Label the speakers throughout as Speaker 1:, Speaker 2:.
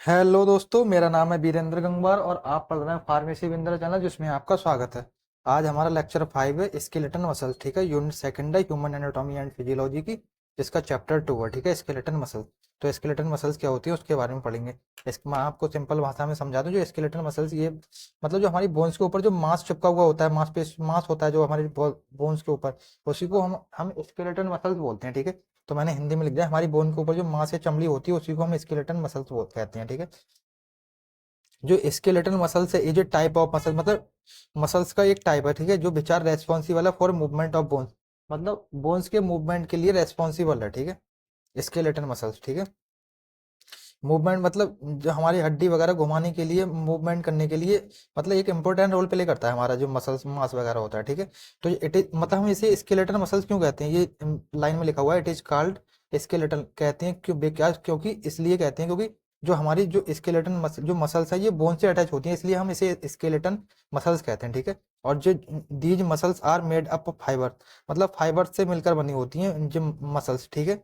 Speaker 1: Hello दोस्तों, मेरा नाम है वीरेंद्र गंगवार और आप पढ़ रहे हैं फार्मेसी विंदर चैनल, जिसमें आपका स्वागत है। आज हमारा लेक्चर 5 है स्केलेटन मसल्स। ठीक है, यूनिट सेकंड है ह्यूमन एनाटॉमी एंड फिजियोलॉजी की, जिसका चैप्टर 2 है। ठीक है, स्केलेटन मसल। तो स्केलेटन मसल्स क्या होती है उसके बारे में पढ़ेंगे। मैं आपको सिंपल भाषा में समझा दूं। जो स्केलेटन मसल्स, ये मतलब जो हमारी बोन्स के ऊपर जो मांस चिपका हुआ होता है, मांस होता है जो हमारी बोन्स के ऊपर, उसी को हम स्केलेटन मसल्स बोलते हैं। ठीक है, तो मैंने हिंदी में लिख दिया, हमारी बोन के ऊपर जो मांस या चमड़ी होती है उसी को हम स्केलेटन मसल्स कहते हैं। ठीक है, जो स्केलेटल मसल्स है, ये जो टाइप ऑफ मसल, मतलब मसल्स का एक टाइप है। ठीक है, जो विच आर रेस्पॉन्सिबल है फॉर मूवमेंट ऑफ बोन्स, मतलब बोन्स के मूवमेंट के लिए रेस्पॉन्सिबल है। ठीक है, स्केलेटल मसल्स। ठीक है, मूवमेंट मतलब जो हमारी हड्डी वगैरह घुमाने के लिए, मूवमेंट करने के लिए, मतलब एक इंपॉर्टेंट रोल प्ले करता है हमारा जो मसल्स मास वगैरह होता है। ठीक है, तो इट इज मतलब हम इसे स्केलेटल मसल्स क्यों कहते हैं, ये लाइन में लिखा हुआ है, इट इज कॉल्ड स्केलेटल। कहते हैं क्यों, बेकार क्योंकि इसलिए कहते हैं क्योंकि जो हमारी जो स्केलेटन मसल जो मसल्स है, ये बोन से अटैच होती हैं, इसलिए हम इसे स्केलेटन मसल्स कहते हैं। ठीक है, और जो these muscles are made up of fibre, मतलब फाइबर से मिलकर बनी होती हैं जो मसल्स। ठीक है,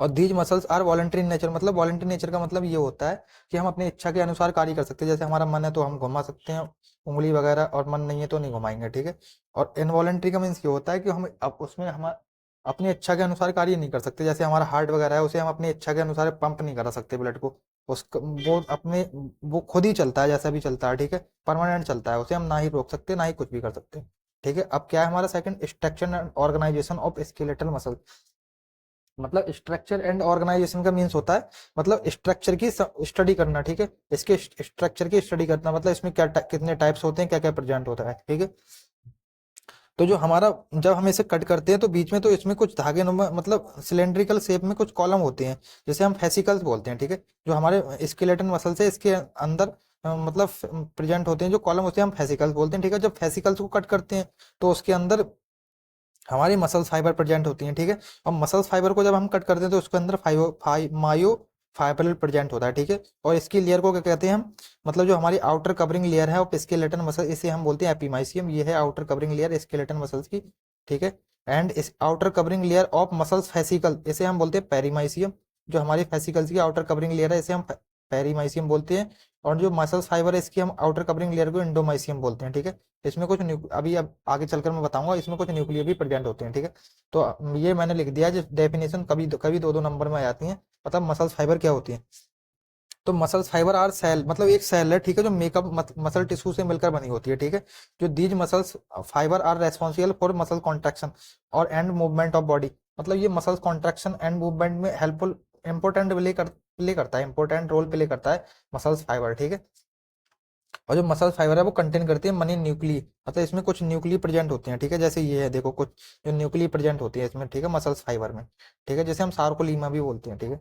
Speaker 1: और these muscles are voluntary in nature, मतलब वॉलंटरी नेचर का मतलब ये होता है कि हम अपनी इच्छा के अनुसार कार्य कर सकते हैं। जैसे हमारा मन है तो हम घुमा सकते हैं उंगली वगैरह, और मन नहीं है तो नहीं घुमाएंगे। ठीक है, और इनवॉलंटरी का मीन्स ये होता है कि हम अब उसमें हम अपनी इच्छा के अनुसार कार्य नहीं कर सकते। जैसे हमारा हार्ट वगैरह है, उसे हम अपनी इच्छा के अनुसार पंप नहीं करा सकते ब्लड को। वो खुद ही चलता है जैसा भी चलता है। ठीक है, परमानेंट चलता है, उसे हम ना ही रोक सकते ना ही कुछ भी कर सकते। ठीक है, अब क्या है हमारा second, structure and organisation of skeletal muscle. मतलब स्ट्रक्चर एंड ऑर्गेनाइजेशन का मीन्स होता है, मतलब स्ट्रक्चर की स्टडी करना। ठीक है, इसके स्ट्रक्चर की स्टडी करना, मतलब इसमें कितने टाइप्स होते हैं, क्या क्या प्रेजेंट होता है। ठीक है, तो जो हमारा, जब हम इसे कट करते हैं तो बीच में तो इसमें कुछ धागे नुमा, मतलब सिलेंड्रिकल शेप में कुछ कॉलम होते हैं, जिसे हम फेसिकल्स बोलते हैं। ठीक है, जो हमारे स्केलेटन मसल से इसके अंदर मतलब प्रेजेंट होते हैं जो कॉलम, उसे हम फेसिकल्स बोलते हैं। ठीक है, जब फेसिकल्स को कट करते हैं तो उसके अंदर हमारी मसल्स फाइबर प्रेजेंट होती हैं। ठीक है, और मसल्स फाइबर को जब हम कट करते हैं तो उसके अंदर मायो फाइबर प्रेजेंट होता है। ठीक है, और इसकी लेयर को क्या कहते हैं हम, मतलब जो हमारी आउटर कवरिंग लेयर है ऑफ स्केलेटन मसल, इसे हम बोलते हैं एपीमाइसियम। ये है outer covering layer skeleton muscles की। ठीक है, एंड इस outer covering layer of muscles fascicle, इसे हम बोलते हैं पेरीमाइसियम। जो हमारी फेसिकल्स की आउटर कवरिंग लेयर है, इसे हम पेरीमाइसियम बोलते हैं। और जो मसल्स फाइबर है, इसकी हम आउटर कवरिंग लेयर को इंडोमाइसियम बोलते हैं। ठीक है, इसमें कुछ अभी अब आगे चलकर मैं बताऊंगा, इसमें कुछ न्यूक्लियर भी प्रेजेंट होते हैं। ठीक है, तो ये मैंने लिख दिया है, डेफिनेशन कभी कभी दो दो नंबर में आ जाती हैं। मतलब मसल्स फाइबर क्या होती है, तो मसल्स फाइबर आर सेल, मतलब एक सेल है। ठीक है, जो मेकअप मसल टिश्यू से मिलकर बनी होती है। ठीक है, जो these muscles fibre are responsible for muscle contraction और एंड मूवमेंट ऑफ बॉडी, मतलब ये मसल्स कॉन्ट्रैक्शन एंड मूवमेंट में हेल्पफुल इंपॉर्टेंट प्ले करता है, इंपॉर्टेंट रोल प्ले करता है मसल्स फाइबर। ठीक है, और जो मसल फाइबर है वो कंटेन करती है मनी न्यूक्ली, मतलब इसमें कुछ न्यूक्ली प्रेजेंट होती हैं। ठीक है, जैसे ये है, देखो कुछ जो न्यूक्ली प्रेजेंट होती है इसमें। ठीक है, मसल्स फाइबर में। ठीक है, जैसे हम सार्कोलीमा भी बोलते हैं। ठीक है,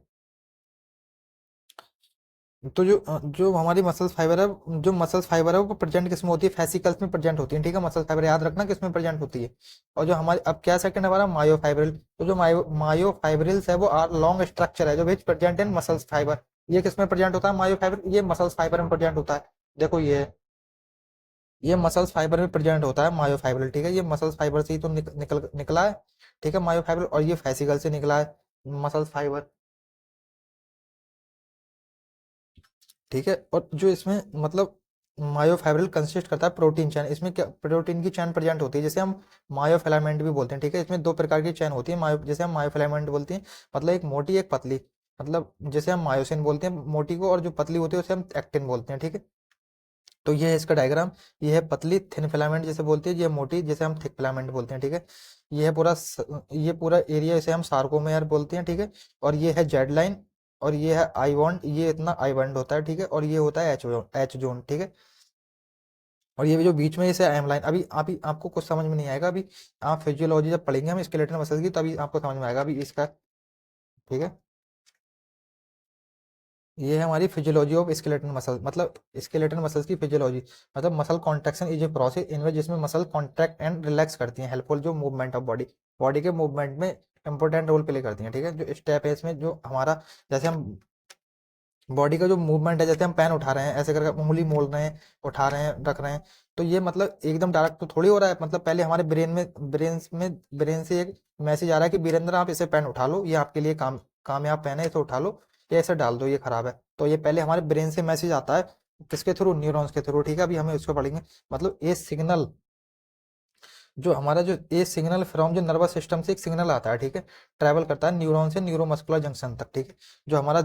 Speaker 1: तो जो हमारी मसल्स फाइबर है, जो मसल्स फाइबर है वो प्रेजेंट किसमें होती है, फेसिकल्स में प्रेजेंट होती है। ठीक है, मसल फाइबर याद रखना किसमें प्रेजेंट होती है। और जो हमारे, अब क्या सेकंड हमारा मायोफाइब्रिल, तो जो मायोफाइब्रिल्स है वो आर लॉन्ग स्ट्रक्चर है जो विच प्रेजेंट इन मसल्स फाइबर। ये किसमें प्रेजेंट होता है, मायोफाइब्रिल, ये मसल्स फाइबर में प्रेजेंट होता है। देखो ये मसल्स फाइबर में प्रेजेंट होता है मायोफाइब्रिल। ठीक है, ये मसल्स फाइबर से ही तो निकला है। ठीक है, मायोफाइब्रिल, और ये फेसिकल से निकला है मसल्स फाइबर। ठीक है, और जो इसमें मतलब मायोफाइब्रिल कंसिस्ट करता है प्रोटीन चैन, इसमें क्या प्रोटीन की चैन प्रेजेंट होती है, जैसे हम मायोफिलामेंट भी बोलते हैं। ठीक है, इसमें दो प्रकार की चैन होती है, जैसे हम मायोफिलामेंट बोलते हैं, मतलब एक मोटी एक पतली, मतलब जैसे हम मायोसिन बोलते हैं मोटी को, और जो पतली होती है उसे हम एक्टिन बोलते हैं। ठीक है, तो ये है इसका डायग्राम। ये है पतली थिन फिलामेंट जैसे बोलते हैं, ये मोटी जैसे हम थिक फिलामेंट बोलते हैं। ठीक है, ये है ये पूरा एरिया इसे हम सार्कोमेयर बोलते हैं। ठीक है, और ये है जेड लाइन, और ये है आई बॉन्ड, ये इतना आई बॉन्ड होता है। ठीक है, और ये होता है एच जोन। ठीक है, और ये जो बीच में इसे एम लाइन, अभी अभी आपको कुछ समझ में नहीं आएगा। अभी आप फिजियोलॉजी जब पढ़ेंगे हम स्केलेटल मसल्स की, तभी आपको समझ में आएगा अभी इसका। ठीक है, ये है हमारी फिजियोलॉजी ऑफ स्केलेटन मसल, मतलब स्केलेटन मसल्स की फिजियोलॉजी, मतलब muscle contraction is a process in which, जिसमें मसल कॉन्ट्रैक्ट एंड रिलैक्स करती हैं, हेल्पफुल जो मूवमेंट ऑफ बॉडी, बॉडी के मूवमेंट में इंपॉर्टेंट रोल प्ले करती हैं। ठीक है, जो स्टेप है इसमें, जो हमारा, जैसे हम बॉडी का जो मूवमेंट है, जैसे हम पेन उठा रहे हैं, ऐसे करके उंगली मोड़ रहे हैं, उठा रहे हैं, रख रहे हैं, तो ये मतलब एकदम डायरेक्ट तो थोड़ी हो रहा है। मतलब पहले हमारे ब्रेन से एक मैसेज आ रहा है कि वीरेंद्र आप इसे पेन उठा लो, ये आपके लिए कामयाब पेन है, इसे उठा लो। ये ऐसे डाल दो, ये खराब है। तो ये पहले हमारे ब्रेन से मैसेज आता है, किसके थ्रू, न्यूरॉन्स के थ्रू, ठीक है। अभी हमें उसको पढ़ेंगे। मतलब ये सिग्नल, जो हमारा जो ये सिग्नल फ्रॉम जो नर्वस सिस्टम से एक सिग्नल आता है, ठीक है, ट्रैवल करता है न्यूरॉन से न्यूरोमस्कुलर जंक्शन तक, ठीक है। जो हमारा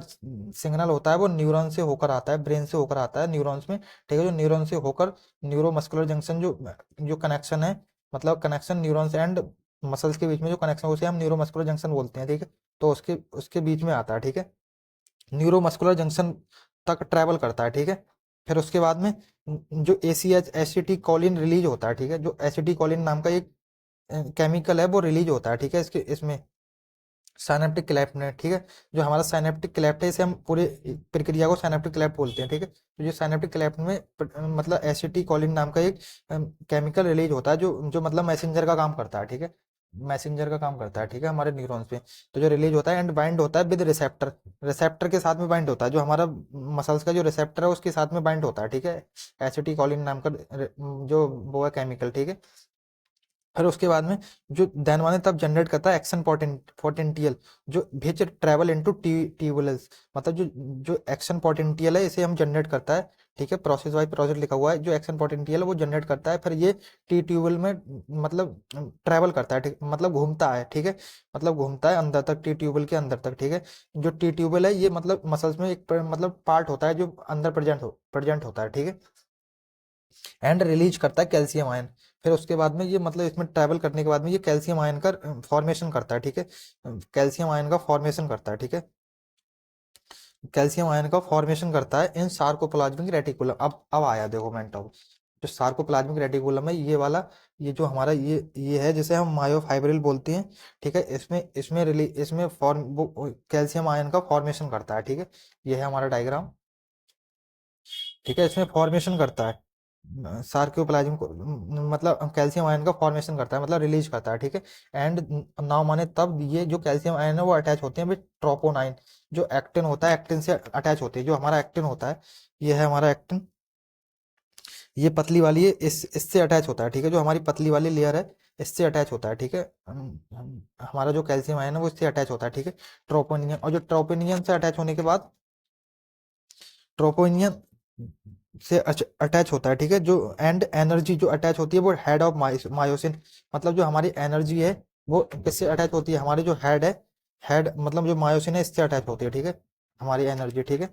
Speaker 1: सिग्नल होता है वो न्यूरॉन से होकर आता है, ब्रेन से होकर आता है न्यूरॉन्स में, ठीक है। जो न्यूरॉन से होकर न्यूरोमस्कुलर जंक्शन, जो जो कनेक्शन है, मतलब कनेक्शन न्यूरॉन्स एंड मसल्स के बीच में जो कनेक्शन, उसे हम न्यूरोमस्कुलर जंक्शन बोलते हैं, ठीक है। तो उसके उसके बीच में आता है, ठीक है। न्यूरोमस्कुलर जंक्शन तक ट्रैवल करता है, ठीक है। फिर उसके बाद में जो एसीएच एसिटिकोलिन रिलीज होता है, ठीक है। जो एसिटिकोलिन नाम का एक केमिकल है वो रिलीज होता है, ठीक है, इसके इसमें साइनेप्टिक क्लेफ्ट में, ठीक है। जो हमारा साइनेप्टिक क्लेफ्ट है, इसे हम पूरे प्रक्रिया को साइनेप्टिक क्लेफ्ट बोलते हैं, ठीक है। तो जो साइनेप्टिक क्लेफ्ट में मतलब एसिटिकोलिन नाम का एक केमिकल रिलीज होता है, जो जो मतलब मैसेंजर का काम करता है, ठीक है। मैसेंजर का काम करता है, ठीक है, हमारे न्यूरॉन्स पे। तो जो रिलीज होता है एंड बाइंड होता है विद रिसेप्टर, रिसेप्टर के साथ में बाइंड होता है, जो हमारा मसल्स का जो रिसेप्टर है उसके साथ में बाइंड होता है, ठीक है। एसिटिकोलिन नाम का जो वो है केमिकल, ठीक है। फिर उसके बाद में जो देनवाने तब जनरेट करता है एक्शन पोटेंशियल, जो विच ट्रेवल इनटू ट्यूबुलेंस, मतलब जो जो एक्शन पोटेंशियल है इसे हम जनरेट करता है, ठीक है। प्रोसेस वाइज प्रोसेस लिखा हुआ है, जो एक्शन पोटेंशियल है वो जनरेट करता है, फिर ये टी ट्यूबुल में मतलब ट्रेवल करता है, ठीक, मतलब घूमता है, ठीक है। मतलब घूमता है अंदर तक, टी ट्यूबुल के अंदर तक, ठीक है। जो टी ट्यूबुल है ये मतलब मसल्स में एक मतलब पार्ट होता है जो अंदर प्रेजेंट होता है, ठीक है। एंड रिलीज करता है कैल्शियम आयन। फिर उसके बाद में ये मतलब इसमें ट्रैवल करने के बाद में ये कैल्शियम आयन का फॉर्मेशन करता है, ठीक है। कैल्शियम आयन का फॉर्मेशन करता है, ठीक है। कैल्शियम आयन का फॉर्मेशन करता है इन सार्कोप्लाज्मिक रेटिकुलम। अब आया देखो मेन टॉपिक। जो सार्कोप्लाज्मिक रेटिकुलम है ये वाला, ये जो हमारा ये है जिसे हम मायोफाइब्रिल बोलते हैं, ठीक है। इसमें इसमें रिलीज इसमें फॉर्म वो कैल्शियम आयन का फॉर्मेशन करता है, ठीक है। ये है हमारा डायग्राम, ठीक है। इसमें फॉर्मेशन करता है सार्कोप्लाज्म को, मतलब कैल्शियम आयन का फॉर्मेशन करता है, मतलब रिलीज करता है, ठीक है। एंड नाउ माने तब ये जो कैल्शियम आयन है वो अटैच होते हैं विद ट्रोपोनाइन, जो एक्टिन होता है, एक्टिन से अटैच होते हैं। जो हमारा एक्टिन होता है, ये है हमारा एक्टिन, ये पतली वाली है, इस इससे अटैच होता है, ठीक है। जो हमारी पतली वाली लेयर है इससे अटैच होता है, ठीक है। हमारा जो कैल्शियम आयन है वो इससे अटैच होता है, ठीक है। ट्रोपोनियन, और जो ट्रोपोनियन से अटैच होने के बाद ट्रोपोनियन से अटैच होता है, ठीक है। जो एंड एनर्जी जो अटैच होती है वो हेड ऑफ मायोसिन, मतलब जो हमारी एनर्जी है वो किससे अटैच होती है, हमारे जो हेड है, हेड मतलब जो मायोसिन है इससे अटैच होती है, ठीक है, हमारी एनर्जी, ठीक है।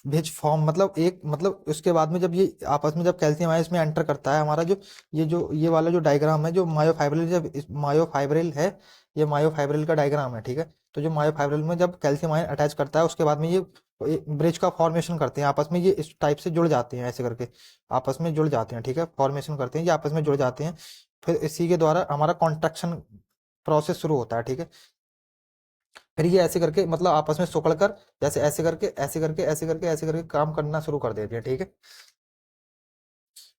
Speaker 1: विच फॉर्म मतलब एक मतलब उसके बाद में जब ये आपस में जब कैल्शियम आयन इसमें एंटर करता है, हमारा जो ये वाला जो डायग्राम है, जो मायोफाइब्रिल, जब मायोफाइब्रिल है, ये मायोफाइब्रिल का डायग्राम है, ठीक है। तो जो मायोफाइब्रिल में जब कैल्शियम आयन अटैच करता है उसके बाद में ये ब्रिज का फॉर्मेशन करते हैं आपस में, ये इस टाइप से जुड़ जाते हैं, ऐसे करके आपस में जुड़ जाते हैं, ठीक है। फॉर्मेशन करते हैं, ये आपस में जुड़ जाते हैं। फिर इसी के द्वारा हमारा कॉन्ट्रैक्शन प्रोसेस शुरू होता है, ठीक है। फिर ये ऐसे करके मतलब आपस में सिकुड़ कर, जैसे ऐसे करके ऐसे करके ऐसे करके ऐसे करके काम करना शुरू कर देते हैं, ठीक है।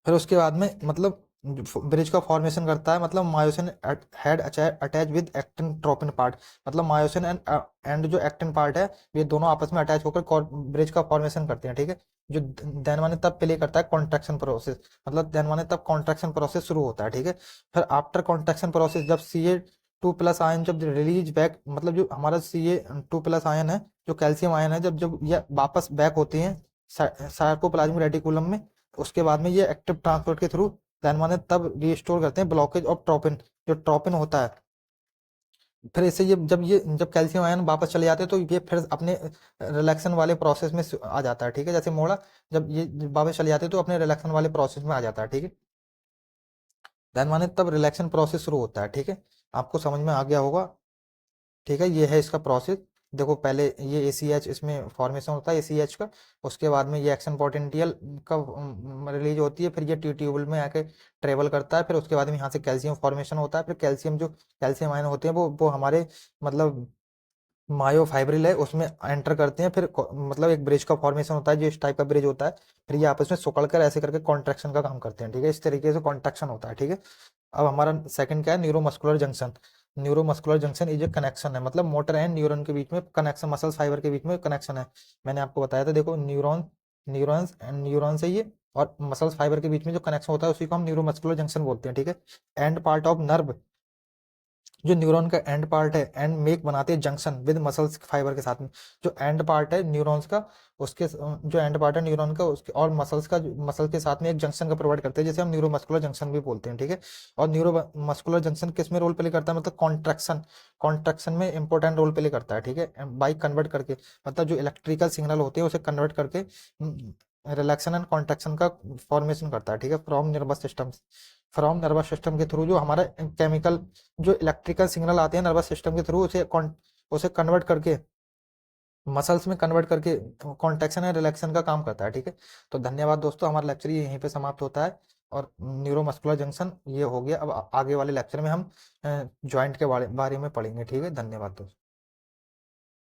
Speaker 1: फिर उसके बाद में मतलब ब्रिज का फॉर्मेशन करता है, मतलब myosin head attach with actin tropine part, मतलब मायोसिन एंड जो एक्टिन पार्ट है ये दोनों आपस में अटैच होकर ब्रिज का फॉर्मेशन करते हैं, ठीक है। जो देन माने तब प्ले करता है कॉन्ट्रैक्शन प्रोसेस, मतलब देन माने तब कॉन्ट्रैक्शन प्रोसेस शुरू होता है, ठीक है। फिर आफ्टर कॉन्ट्रैक्शन प्रोसेस जब Ca2+ आयन जब रिलीज बैक, मतलब जो हमारा Ca2+ आयन है, जो कैल्शियम आयन है, जब जब ये वापस बैक होते हैं सार्कोप्लाज्मिक रेटिकुलम में, उसके बाद में ये एक्टिव ट्रांसपोर्ट के थ्रू देन माने तब रिस्टोर करते हैं ब्लॉकेज ऑफ ट्रोपिन, जो ट्रोपिन होता है। फिर इससे ये जब कैल्शियम आयन वापस चले जाते हैं तो ये फिर अपने रिलैक्सन वाले प्रोसेस में आ जाता है, ठीक है। जैसे मोड़ा जब ये वापस चले जाते हैं तो अपने रिलैक्सन वाले प्रोसेस में आ जाता है, ठीक है। देन माने तब रिलैक्सन प्रोसेस शुरू होता है, ठीक है। आपको समझ में आ गया होगा, ठीक है। ये है इसका प्रोसेस। देखो पहले ये ACH इसमें फॉर्मेशन होता है ACH का, उसके बाद में ये एक्शन पोटेंशियल का रिलीज होती है, फिर ये टी ट्यूबुल में आके ट्रेवल करता है, फिर उसके बाद में यहाँ से कैल्शियम फॉर्मेशन होता है, फिर कैल्शियम जो कैल्शियम आयन होते हैं वो हमारे मतलब मायोफाइब्रिल है उसमें एंटर करते हैं, फिर मतलब एक ब्रिज का फॉर्मेशन होता है जो इस टाइप का ब्रिज होता है, फिर ये आपस में सिकुड़ कर ऐसे करके कॉन्ट्रैक्शन का काम करते हैं, ठीक है। इस तरीके से कॉन्ट्रैक्शन होता है, ठीक है। अब हमारा सेकंड क्या है, neuromuscular junction. Neuromuscular junction is a connection है, मतलब मोटर एंड न्यूरॉन के बीच में कनेक्शन, मसल फाइबर के बीच में कनेक्शन है। मैंने आपको बताया था, देखो न्यूरॉन्स एंड न्यूरॉन से ये और मसल फाइबर के बीच में जो कनेक्शन होता है उसी को हम न्यूरोमस्कुलर जंक्शन बोलते हैं, ठीक है। एंड पार्ट ऑफ नर्व जो न्यूरॉन का एंड पार्ट है, एंड मेक बनाते हैं जंक्शन विद मसल्स फाइबर के साथ में। जो एंड पार्ट है न्यूरॉन्स का, उसके जो एंड पार्ट है न्यूरॉन का, उसके और मसल्स का, मसल के साथ में एक जंक्शन का प्रोवाइड करते हैं, जिसे हम न्यूरोमस्कुलर जंक्शन भी बोलते हैं, ठीक है। और न्यूरो मस्कुलर जंक्शन किस में रोल प्ले करता है, मतलब कॉन्ट्रैक्शन, कॉन्ट्रैक्शन में इंपॉर्टेंट रोल प्ले करता है, ठीक है, बाई कन्वर्ट करके, मतलब जो इलेक्ट्रिकल सिग्नल होते हैं उसे कन्वर्ट करके रिलैक्सन एंड कॉन्ट्रैक्शन का फॉर्मेशन करता है, ठीक है, फ्रॉम नर्वस सिस्टम के थ्रू, जो हमारा केमिकल, जो इलेक्ट्रिकल सिग्नल आते हैं नर्वस सिस्टम के थ्रू, उसे कन्वर्ट करके मसल्स में कन्वर्ट करके कॉन्ट्रैक्शन एंड रिलैक्सन का काम करता है, ठीक है। तो धन्यवाद दोस्तों, हमारा लेक्चर यहीं पे समाप्त होता है। और न्यूरोमस्कुलर जंक्शन ये हो गया। अब आगे वाले लेक्चर में हम जॉइंट के बारे में पढ़ेंगे, ठीक है। धन्यवाद दोस्तों।